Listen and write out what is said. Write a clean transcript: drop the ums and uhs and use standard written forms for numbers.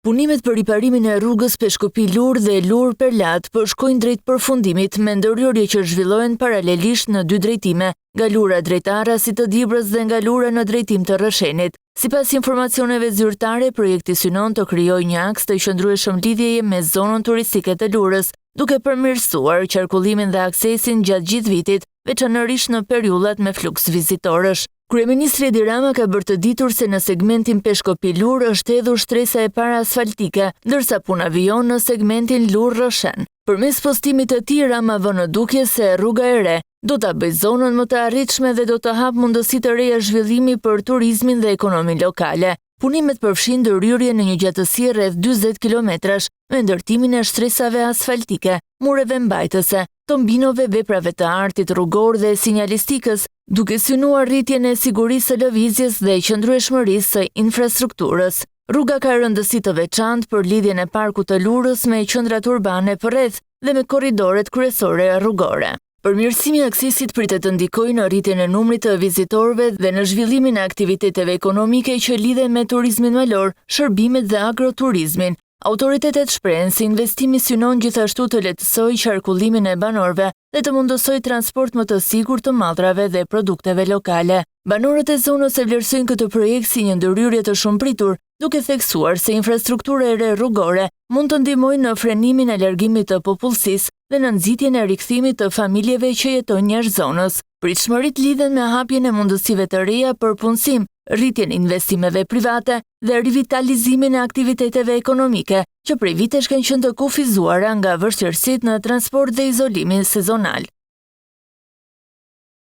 Punimet për riparimin e rrugës Peshkopi Lur dhe Lur Perlat po shkojnë drejt përfundimit me ndërhyrje që zhvillohen paralelisht në dy drejtime, nga Lura drejt Arasit të Dibrës dhe nga Lura në drejtim të Rrëshenit. Sipas informacioneve zyrtare, projekti synon të krijojë një aks të qëndrueshëm lidhjeje me zonën turistike të Lurës, duke përmirësuar qarkullimin dhe aksesin gjatë gjithë vitit, veçanërisht në periudhat me fluks vizitorësh. Kryeministri Edi Rama ka bërë të ditur se në segmentin Peshkopi Lur është hedhur shtresa e parë asfaltike, ndërsa puna vijon në segmentin Lur-Rrëshen. Përmes postimit të tij, Rama vë në dukje se rruga e re do ta bëjë zonën më të arritshme dhe do të hapë mundësi të reja zhvillimi për turizmin dhe ekonominë lokale. Punimet përfshin ndërhyrje në një gjatësi rreth 40 kilometrash me ndërtimin e shtresave asfaltike, mureve mbajtëse, tombinove, veprave të artit rrugor dhe sinjalistikës, duke synuar rritjen e sigurisë së lëvizjes dhe qëndrueshmërisë së infrastrukturës. Rruga ka rëndësi të veçantë për lidhjen e parkut të Lurës me qendrat urbane përreth dhe me korridoret kryesore rrugore. Përmirësimi i aksesit pritet të ndikojë në rritjen e numrit të vizitorëve dhe në zhvillimin e aktiviteteve ekonomike që lidhen me turizmin malor, shërbimet dhe agroturizmin. Autoritetet shprehen se investimi synon gjithashtu të lehtësojë qarkullimin e banorëve dhe të mundësojë transport më të sigurt të mallrave dhe produkteve lokale. Banorët e zonës e vlerësojnë këtë projekt si një ndërhyrje të shumëpritur, duke theksuar se infrastruktura e re rrugore mund të ndihmojë në frenimin e largimit të popullsisë dhe në nxitjen e rikthimit të familjeve që jetojnë jashtë zonës. Pritshmëritë lidhen me hapjen e mundësive të reja për punësim, rritjen e investimeve private dhe rivitalizimin e aktiviteteve ekonomike, që prej vitesh kanë qenë të kufizuara nga vështirësitë në transport dhe izolimin sezonal.